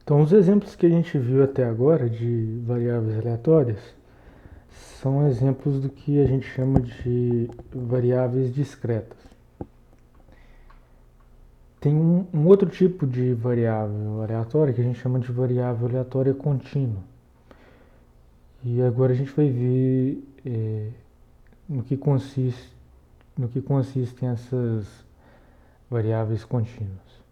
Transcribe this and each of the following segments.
Então, os exemplos que a gente viu até agora de variáveis aleatórias são exemplos do que a gente chama de variáveis discretas. Tem um outro tipo de variável aleatória que a gente chama de variável aleatória contínua. E agora a gente vai ver no que consistem essas variáveis contínuas.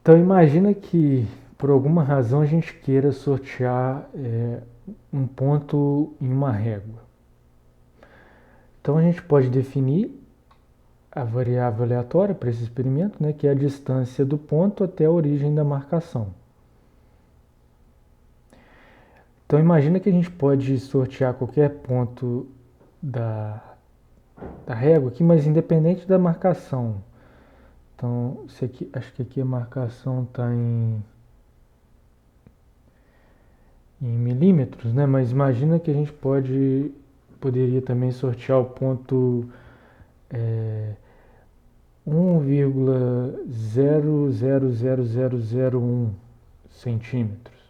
Então imagina que por alguma razão a gente queira sortear um ponto em uma régua. Então a gente pode definir a variável aleatória para esse experimento, né, que é a distância do ponto até a origem da marcação. Então imagina que a gente pode sortear qualquer ponto da régua aqui, mas independente da marcação. Então, acho que aqui a marcação está em milímetros, né? Mas imagina que a gente poderia também sortear o ponto 1,000001 centímetros.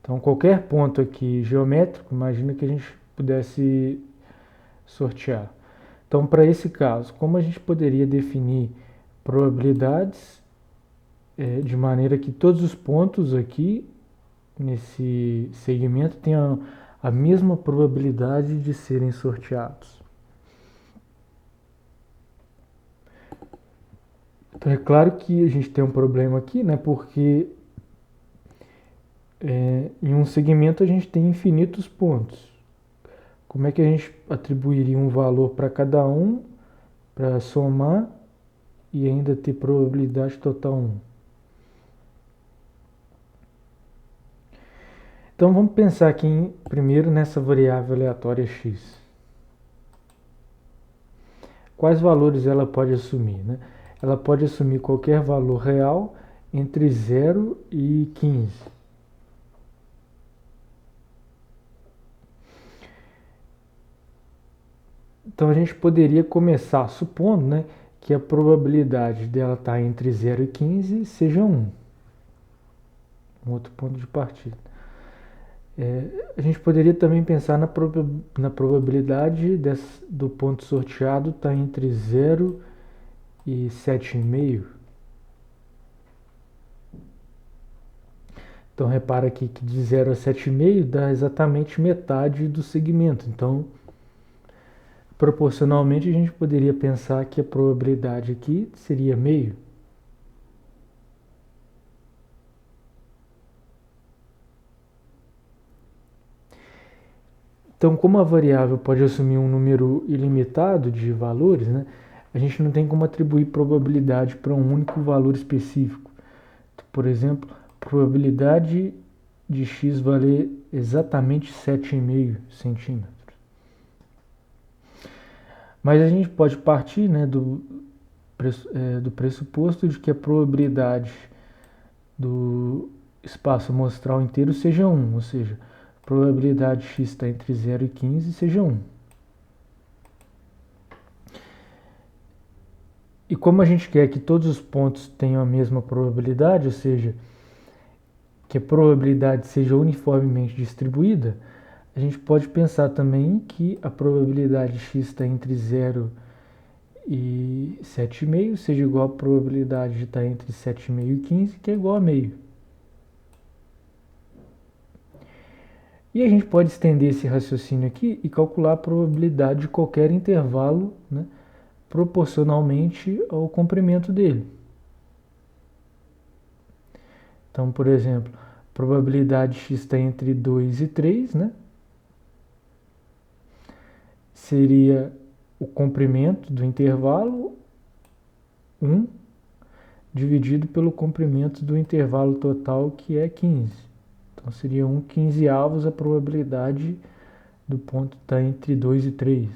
Então, qualquer ponto aqui geométrico, imagina que a gente pudesse sortear. Então, para esse caso, como a gente poderia definir probabilidades de maneira que todos os pontos aqui nesse segmento tenham a mesma probabilidade de serem sorteados? Então, é claro que a gente tem um problema aqui, né? Porque em um segmento a gente tem infinitos pontos. Como é que a gente atribuiria um valor para cada um para somar e ainda ter probabilidade total 1? Então vamos pensar aqui primeiro nessa variável aleatória x. Quais valores ela pode assumir, né? Ela pode assumir qualquer valor real entre 0 e 15. Então a gente poderia começar supondo, né, que a probabilidade dela estar entre 0 e 15 seja 1. Um outro ponto de partida. A gente poderia também pensar na probabilidade do ponto sorteado estar entre 0 e 7,5. Então repara aqui que de 0 a 7,5 dá exatamente metade do segmento. Então, proporcionalmente, a gente poderia pensar que a probabilidade aqui seria meio. Então, como a variável pode assumir um número ilimitado de valores, né, a gente não tem como atribuir probabilidade para um único valor específico. Então, por exemplo, probabilidade de x valer exatamente 7,5 centímetros. Mas a gente pode partir, né, do pressuposto de que a probabilidade do espaço amostral inteiro seja 1, ou seja, a probabilidade x está entre 0 e 15 seja 1. E como a gente quer que todos os pontos tenham a mesma probabilidade, ou seja, que a probabilidade seja uniformemente distribuída, a gente pode pensar também que a probabilidade x está entre 0 e 7,5 seja igual à probabilidade de estar entre 7,5 e 15, que é igual a meio. E a gente pode estender esse raciocínio aqui e calcular a probabilidade de qualquer intervalo, né, proporcionalmente ao comprimento dele. Então, por exemplo, a probabilidade x está entre 2 e 3, né? Seria o comprimento do intervalo 1 dividido pelo comprimento do intervalo total, que é 15. Então seria 1/15 a probabilidade do ponto estar entre 2 e 3.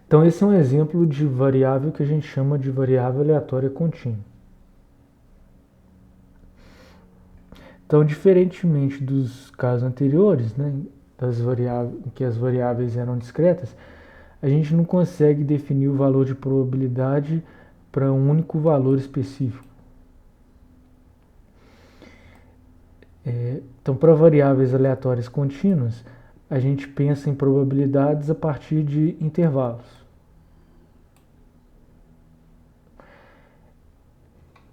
Então esse é um exemplo de variável que a gente chama de variável aleatória contínua. Então, diferentemente dos casos anteriores, né, em que as variáveis eram discretas, a gente não consegue definir o valor de probabilidade para um único valor específico. Então, para variáveis aleatórias contínuas, a gente pensa em probabilidades a partir de intervalos.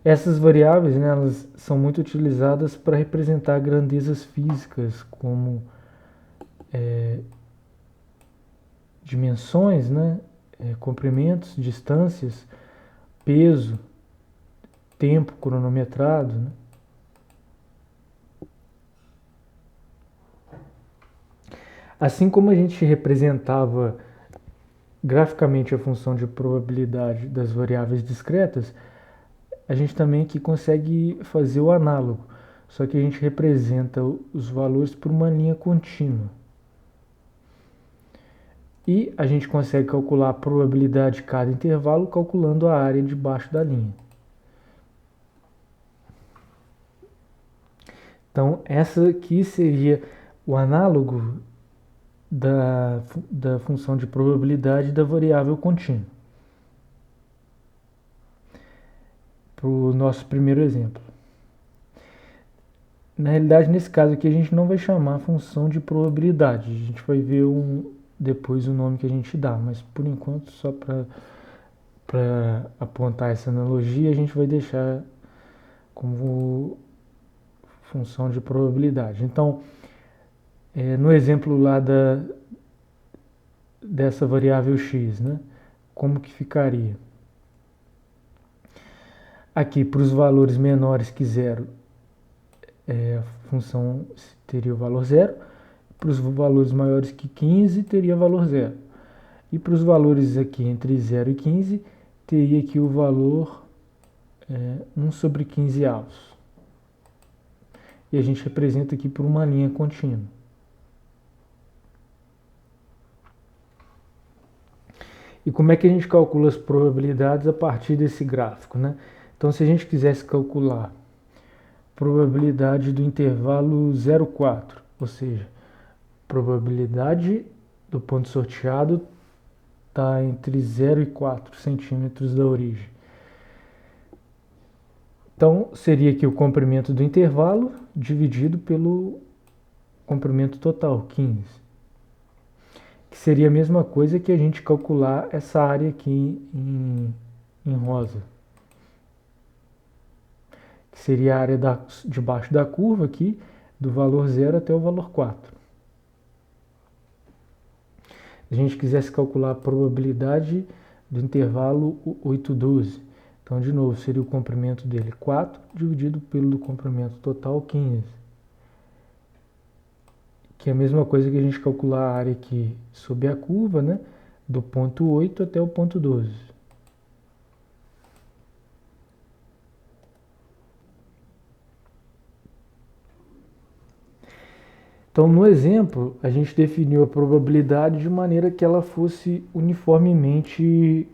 Essas variáveis, né, elas são muito utilizadas para representar grandezas físicas, como dimensões, né, comprimentos, distâncias, peso, tempo cronometrado, né? Assim como a gente representava graficamente a função de probabilidade das variáveis discretas, a gente também aqui consegue fazer o análogo, só que a gente representa os valores por uma linha contínua. E a gente consegue calcular a probabilidade de cada intervalo calculando a área debaixo da linha. Então, essa aqui seria o análogo da função de probabilidade da variável contínua. Para o nosso primeiro exemplo. Na realidade, nesse caso aqui, a gente não vai chamar a função de probabilidade. A gente vai ver depois o nome que a gente dá, mas por enquanto, só para apontar essa analogia, a gente vai deixar como função de probabilidade. Então, no exemplo lá dessa variável x, né, como que ficaria? Aqui, para os valores menores que zero, a função teria o valor zero. Para os valores maiores que 15, teria valor zero. E para os valores aqui entre 0 e 15, teria aqui o valor 1 sobre 15 avos. E a gente representa aqui por uma linha contínua. E como é que a gente calcula as probabilidades a partir desse gráfico, né? Então, se a gente quisesse calcular probabilidade do intervalo 0,4, ou seja, probabilidade do ponto sorteado está entre 0 e 4 centímetros da origem. Então, seria aqui o comprimento do intervalo dividido pelo comprimento total, 15. Que seria a mesma coisa que a gente calcular essa área aqui em rosa. Que seria a área debaixo da curva aqui, do valor 0 até o valor 4. Se a gente quisesse calcular a probabilidade do intervalo 8,12. Então, de novo, seria o comprimento dele 4 dividido pelo comprimento total 15. Que é a mesma coisa que a gente calcular a área aqui sob a curva, né? Do ponto 8 até o ponto 12. Então, no exemplo, a gente definiu a probabilidade de maneira que ela fosse uniformemente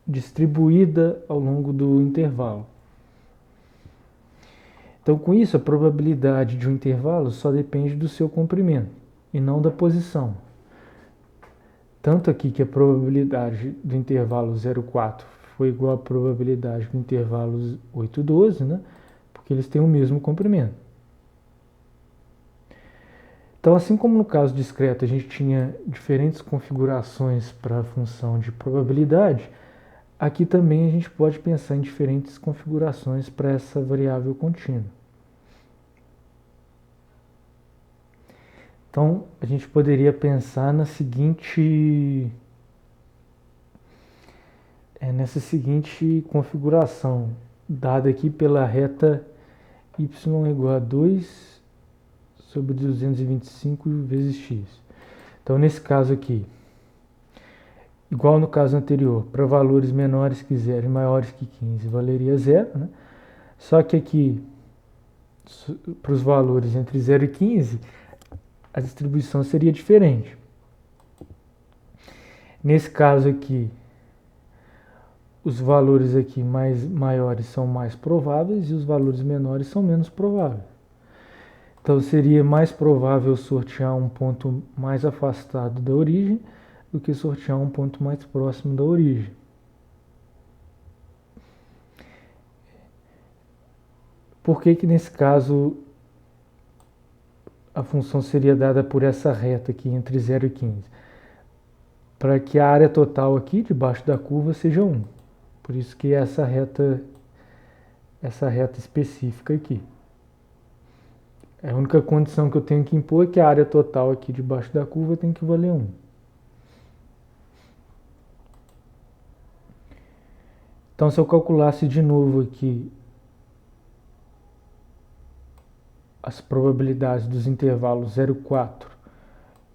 distribuída ao longo do intervalo. Então, com isso, a probabilidade de um intervalo só depende do seu comprimento e não da posição. Tanto aqui que a probabilidade do intervalo 0,4 foi igual à probabilidade do intervalo 8,12, né? Porque eles têm o mesmo comprimento. Então, assim como no caso discreto a gente tinha diferentes configurações para a função de probabilidade, aqui também a gente pode pensar em diferentes configurações para essa variável contínua. Então, a gente poderia pensar nessa seguinte configuração, dada aqui pela reta y igual a 2 sobre 225 vezes x. Então, nesse caso aqui, igual no caso anterior, para valores menores que 0 e maiores que 15, valeria 0, né? Só que aqui, para os valores entre 0 e 15, a distribuição seria diferente. Nesse caso aqui, os valores aqui maiores são mais prováveis e os valores menores são menos prováveis. Então seria mais provável sortear um ponto mais afastado da origem do que sortear um ponto mais próximo da origem. Por que nesse caso a função seria dada por essa reta aqui entre 0 e 15? Para que a área total aqui debaixo da curva seja 1. Por isso que essa reta específica aqui. A única condição que eu tenho que impor é que a área total aqui debaixo da curva tem que valer 1. Então, se eu calculasse de novo aqui as probabilidades dos intervalos 0,4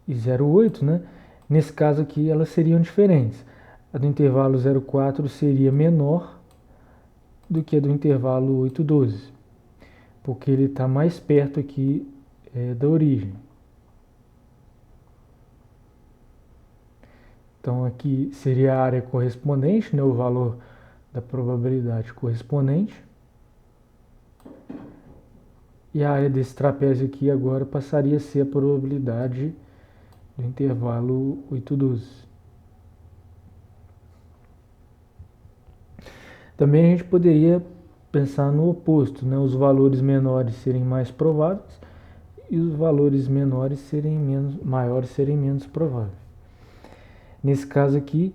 e 0,8, né? Nesse caso aqui elas seriam diferentes. A do intervalo 0,4 seria menor do que a do intervalo 8,12, porque ele está mais perto aqui da origem. Então aqui seria a área correspondente, né, o valor da probabilidade correspondente. E a área desse trapézio aqui agora passaria a ser a probabilidade do intervalo 8,12. Também a gente poderia pensar no oposto, né? Os valores menores serem mais prováveis e os valores maiores serem menos prováveis. Nesse caso aqui,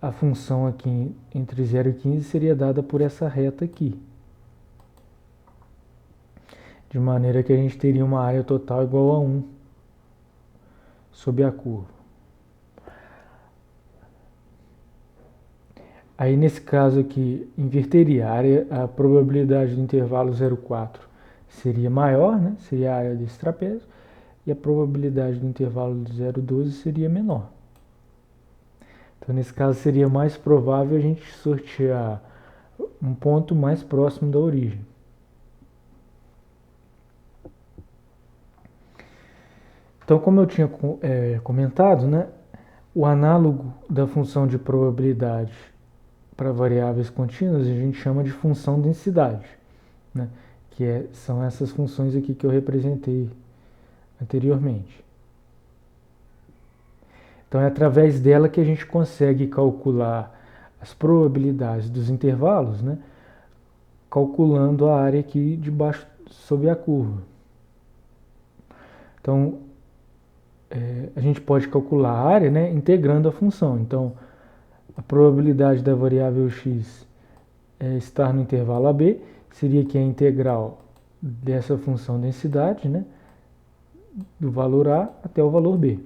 a função aqui entre 0 e 15 seria dada por essa reta aqui. De maneira que a gente teria uma área total igual a 1 sob a curva. Aí nesse caso aqui, inverteria a probabilidade do intervalo 0,4 seria maior, né? Seria a área desse trapézio, e a probabilidade do intervalo de 0,12 seria menor. Então nesse caso seria mais provável a gente sortear um ponto mais próximo da origem. Então, como eu tinha comentado, né, o análogo da função de probabilidade para variáveis contínuas a gente chama de função densidade, né, que são essas funções aqui que eu representei anteriormente. Então é através dela que a gente consegue calcular as probabilidades dos intervalos, né, calculando a área aqui de baixo sob a curva. Então a gente pode calcular a área, né, integrando a função. Então a probabilidade da variável x estar no intervalo AB seria que a integral dessa função densidade, né, do valor A até o valor B.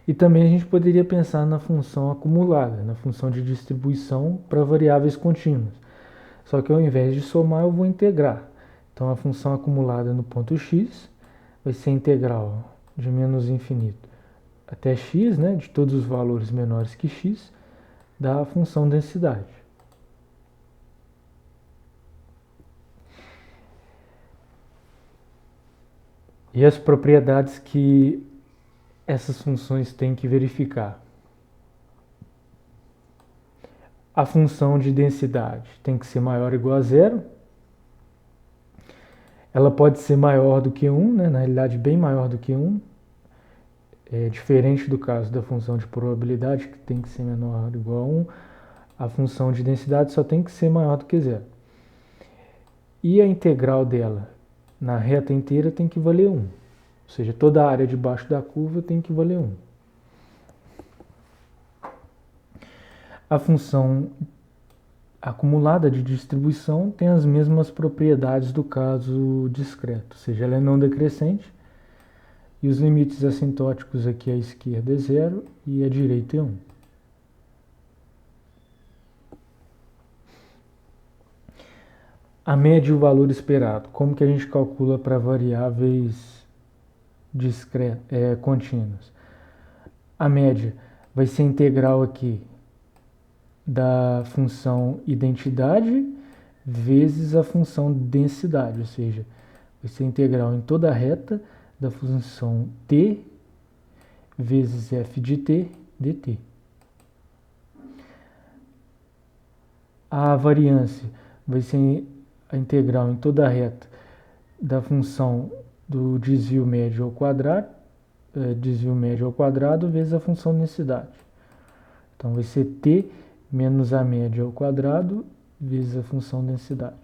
E também a gente poderia pensar na função acumulada, na função de distribuição para variáveis contínuas. Só que ao invés de somar, eu vou integrar. Então a função acumulada no ponto x vai ser integral de menos infinito até x, né, de todos os valores menores que x, da função densidade. E as propriedades que essas funções têm que verificar. A função de densidade tem que ser maior ou igual a zero. Ela pode ser maior do que 1, né? Na realidade bem maior do que 1. É diferente do caso da função de probabilidade, que tem que ser menor ou igual a 1. A função de densidade só tem que ser maior do que zero. E a integral dela na reta inteira tem que valer 1. Ou seja, toda a área debaixo da curva tem que valer 1. A função acumulada de distribuição tem as mesmas propriedades do caso discreto, ou seja, ela é não decrescente e os limites assintóticos aqui à esquerda é 0 e à direita é 1. A média e o valor esperado. Como que a gente calcula para variáveis contínuas? A média vai ser integral aqui da função identidade vezes a função densidade, ou seja, vai ser integral em toda a reta da função t vezes f de t dt. A variância vai ser a integral em toda a reta da função do desvio médio ao quadrado vezes a função de densidade. Então vai ser t menos a média ao quadrado vezes a função de densidade.